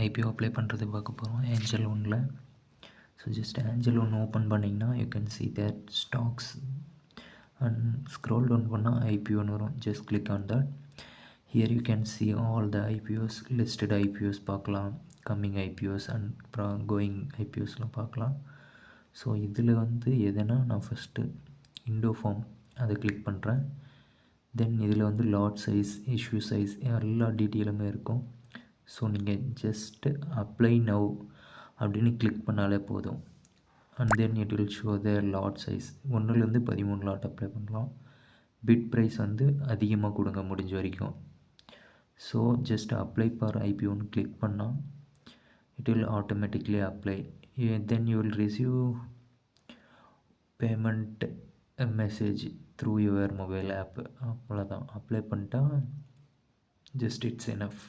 IPO apply பண்ணுறது பார்க்க போகிறோம் ஏஞ்சல் ஒன்ல. So just Angel One open பண்ணிங்கன்னா you can see that stocks and scroll down பண்ணால் ஐபிஓன்னு வரும். ஜஸ்ட் click on that. Here you can see all the IPOs, listed IPOs பார்க்கலாம், கம்மிங் ஐபிஓஸ் அண்ட் அப்புறம் கோயிங் ஐபிஓஸ்லாம் பார்க்கலாம். ஸோ இதில் வந்து எதுனா நான் ஃபஸ்ட்டு இண்டோஃபார்ம் அதை கிளிக் பண்ணுறேன். தென் இதில் வந்து லாட் சைஸ், இஷ்யூ சைஸ் எல்லா டீட்டெயிலுமே இருக்கும். ஸோ நீங்கள் ஜஸ்ட்டு அப்ளை நவ் அப்படின்னு கிளிக் பண்ணாலே போதும். And then it will show the lot size. 1லேருந்து 13 லாட் அப்ளை பண்ணலாம். பிட் ப்ரைஸ் வந்து அதிகமாக கொடுங்க முடிஞ்ச வரைக்கும். ஸோ ஜஸ்ட் அப்ளை ஃபார் ஐபிஓன்னு கிளிக் பண்ணால் it will automatically apply. Then you will receive payment message through your mobile app. அவ்வளோதான், அப்ளை பண்ணிட்டா ஜஸ்ட் இட்ஸ் எனஃப்.